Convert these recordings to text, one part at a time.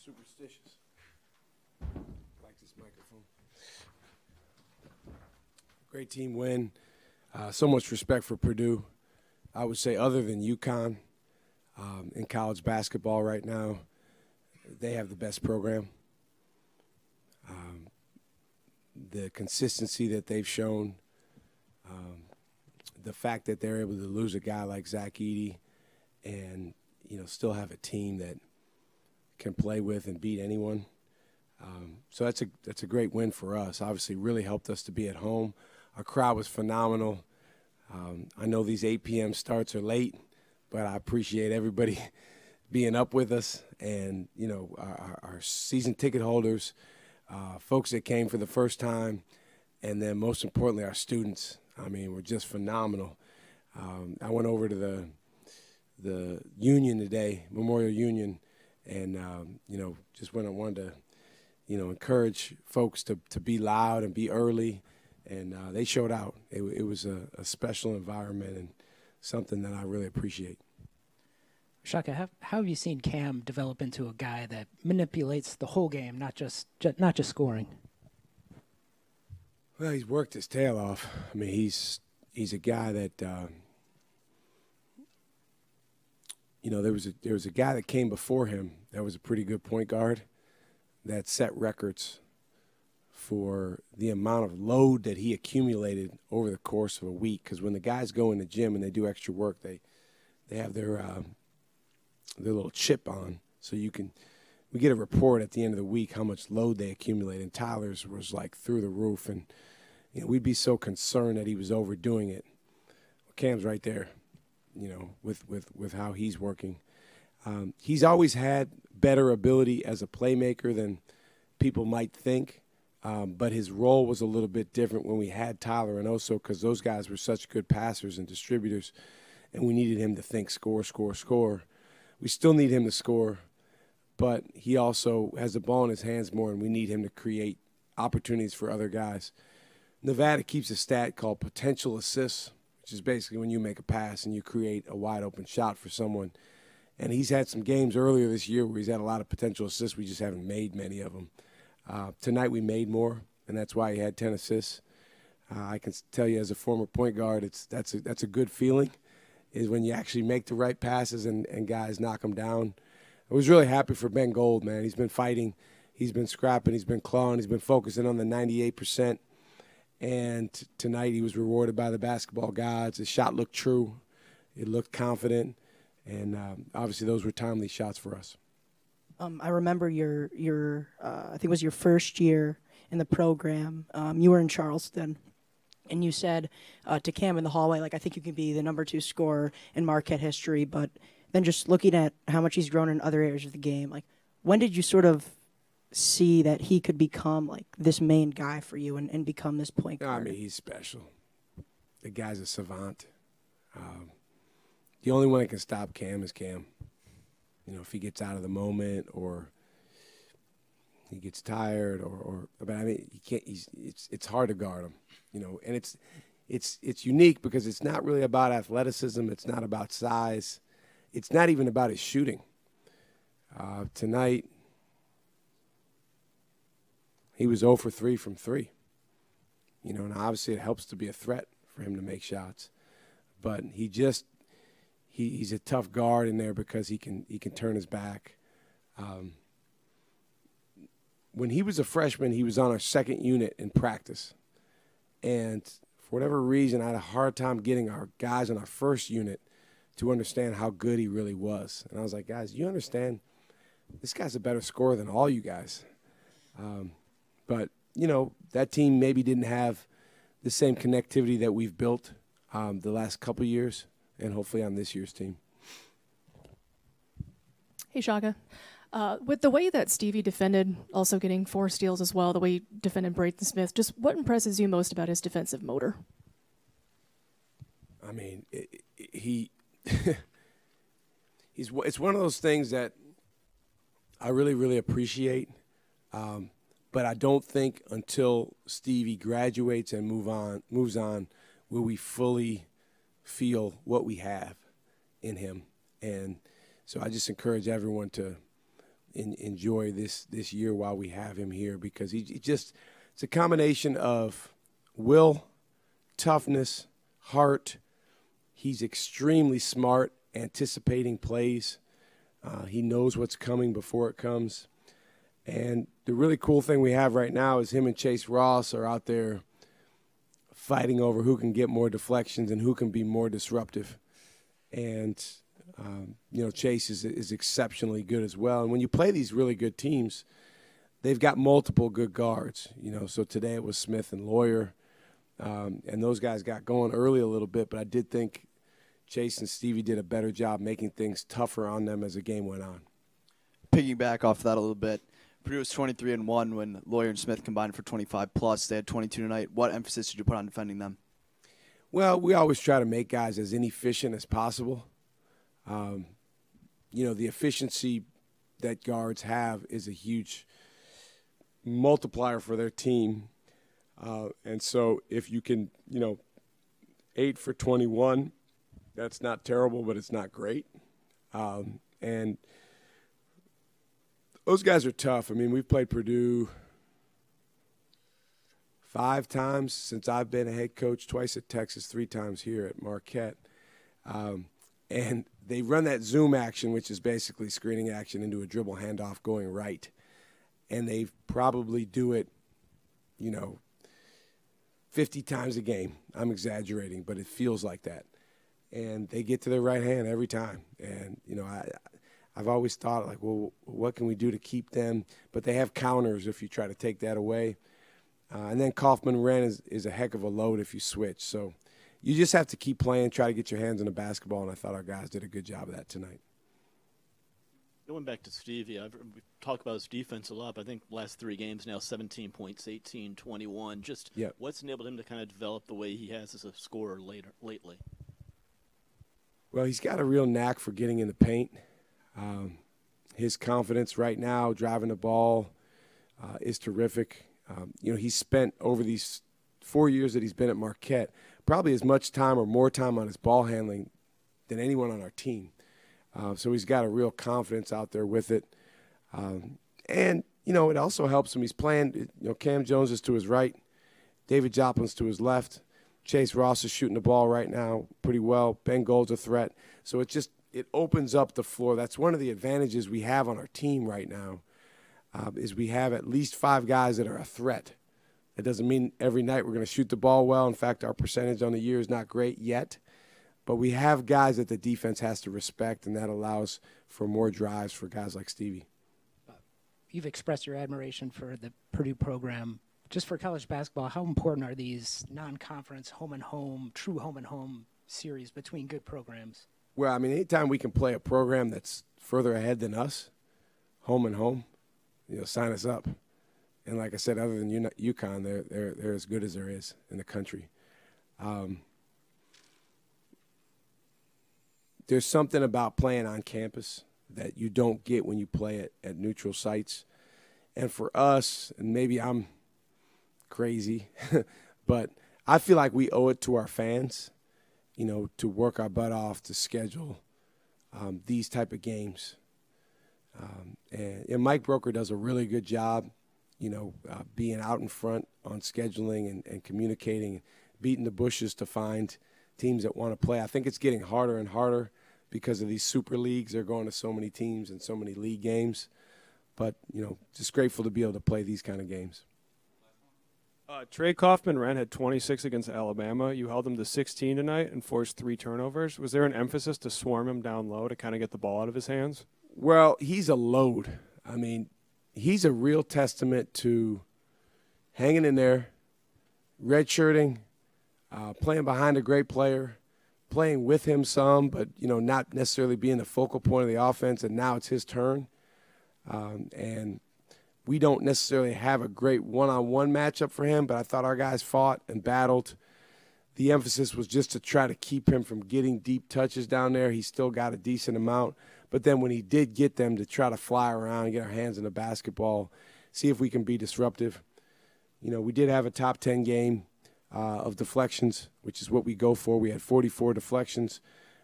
superstitious. Like this microphone. Great team win. So much respect for Purdue. I would say other than UConn in college basketball right now, they have the best program. The consistency that they've shown, the fact that they're able to lose a guy like Zach Edey and, still have a team that can play with and beat anyone. So that's a great win for us. Obviously really helped us to be at home. Our crowd was phenomenal. I know these 8 p.m. starts are late, but I appreciate everybody being up with us and, our season ticket holders, folks that came for the first time, and then most importantly, our students. I mean, were just phenomenal. I went over to the Union today, Memorial Union, and, just wanted to, encourage folks to be loud and be early, and they showed out. It was a special environment and something that I really appreciate. Shaka, how have you seen Cam develop into a guy that manipulates the whole game, not just scoring? Well, he's worked his tail off. I mean, he's a guy that there was a guy that came before him that was a pretty good point guard that set records for the amount of load that he accumulated over the course of a week. Because when the guys go in the gym and they do extra work, they have their little chip on, so we get a report at the end of the week how much load they accumulate. And Tyler's was like through the roof, and we'd be so concerned that he was overdoing it. Well, Cam's right there, with how he's working. He's always had better ability as a playmaker than people might think, but his role was a little bit different when we had Tyler and Oso, because those guys were such good passers and distributors, and we needed him to think score, score, score. We still need him to score, but he also has the ball in his hands more, and we need him to create opportunities for other guys. Nevada keeps a stat called potential assists, which is basically when you make a pass and you create a wide-open shot for someone. And he's had some games earlier this year where he's had a lot of potential assists. We just haven't made many of them. Tonight we made more, and that's why he had 10 assists. I can tell you as a former point guard, that's a good feeling, is when you actually make the right passes and guys knock them down. I was really happy for Ben Gold, man. He's been fighting. He's been scrapping. He's been clawing. He's been focusing on the 98%. And tonight he was rewarded by the basketball gods. His shot looked true. It looked confident. And obviously those were timely shots for us. I remember your I think it was your first year in the program. You were in Charleston. And you said to Cam in the hallway, I think you can be the number 2 scorer in Marquette history. But then just looking at how much he's grown in other areas of the game, when did you sort of see that he could become, this main guy for you and become this point guard? I mean, he's special. The guy's a savant. The only one that can stop Cam is Cam. If he gets out of the moment or he gets tired but I mean, he can't. It's hard to guard him. And it's unique because it's not really about athleticism. It's not about size. It's not even about his shooting. Tonight, he was 0 for 3 from 3. And obviously it helps to be a threat for him to make shots. But he's a tough guard in there because he can turn his back. When he was a freshman, he was on our second unit in practice. And for whatever reason, I had a hard time getting our guys on our first unit to understand how good he really was. And I was like, guys, you understand this guy's a better scorer than all you guys. But, that team maybe didn't have the same connectivity that we've built the last couple of years, and hopefully on this year's team. Hey, Shaka. With the way that Stevie defended, also getting 4 steals as well, the way he defended Braden Smith, just what impresses you most about his defensive motor? I mean, it's one of those things that I really, really appreciate, but I don't think until Stevie graduates and moves on, will we fully feel what we have in him. And so I just encourage everyone to enjoy this year while we have him here, because he just – it's a combination of will, toughness, heart. He's extremely smart, anticipating plays. He knows what's coming before it comes. And the really cool thing we have right now is him and Chase Ross are out there fighting over who can get more deflections and who can be more disruptive. And, Chase is exceptionally good as well. And when you play these really good teams, they've got multiple good guards. So today it was Smith and Lawyer. And those guys got going early a little bit, but I did think Chase and Stevie did a better job making things tougher on them as the game went on. Piggyback off that a little bit, Purdue was 23-1 when Lawyer and Smith combined for 25+. They had 22 tonight. What emphasis did you put on defending them? Well, we always try to make guys as inefficient as possible. The efficiency that guards have is a huge multiplier for their team. And so if you can, 8 for 21, that's not terrible, but it's not great. And those guys are tough. I mean, we've played Purdue 5 times since I've been a head coach, twice at Texas, 3 times here at Marquette. And they run that zoom action, which is basically screening action into a dribble handoff going right. And they probably do it, 50 times a game. I'm exaggerating, but it feels like that. And they get to their right hand every time. And, I've always thought, like, well, what can we do to keep them? But they have counters if you try to take that away. And then Kaufman-Wren is a heck of a load if you switch. So you just have to keep playing, try to get your hands on the basketball, and I thought our guys did a good job of that tonight. Going back to Stevie, we've talked about his defense a lot, but I think last 3 games now, 17 points, 18, 21. Just what's enabled him to kind of develop the way he has as a scorer lately? Well, he's got a real knack for getting in the paint. His confidence right now, driving the ball, is terrific. He's spent over these 4 years that he's been at Marquette probably as much time or more time on his ball handling than anyone on our team. So he's got a real confidence out there with it. And, it also helps him. He's playing, Cam Jones is to his right. David Joplin's to his left. Chase Ross is shooting the ball right now pretty well. Ben Gold's a threat. So it opens up the floor. That's one of the advantages we have on our team right now, is we have at least 5 guys that are a threat. It doesn't mean every night we're going to shoot the ball well. In fact, our percentage on the year is not great yet. But we have guys that the defense has to respect, and that allows for more drives for guys like Stevie. You've expressed your admiration for the Purdue program. Just for college basketball, how important are these non-conference home-and-home, true home-and-home series between good programs? Well, I mean, anytime we can play a program that's further ahead than us, home and home, sign us up. And like I said, other than UConn, they're as good as there is in the country. There's something about playing on campus that you don't get when you play at neutral sites. And for us, and maybe I'm crazy, but I feel like we owe it to our fans, to work our butt off to schedule these type of games. And Mike Broker does a really good job, being out in front on scheduling and communicating, beating the bushes to find teams that want to play. I think it's getting harder and harder because of these super leagues. They're going to so many teams and so many league games. But, just grateful to be able to play these kind of games. Trey Kaufman-Wren had 26 against Alabama. You held him to 16 tonight and forced 3 turnovers. Was there an emphasis to swarm him down low to kind of get the ball out of his hands? Well, he's a load. I mean, he's a real testament to hanging in there, redshirting, playing behind a great player, playing with him some, but, not necessarily being the focal point of the offense, and now it's his turn. And we don't necessarily have a great one-on-one matchup for him, but I thought our guys fought and battled. The emphasis was just to try to keep him from getting deep touches down there. He still got a decent amount. But then when he did get them, to try to fly around and get our hands in the basketball, see if we can be disruptive. We did have a top 10 game of deflections, which is what we go for. We had 44 deflections,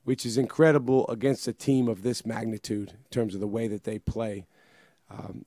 which is incredible against a team of this magnitude in terms of the way that they play. Um,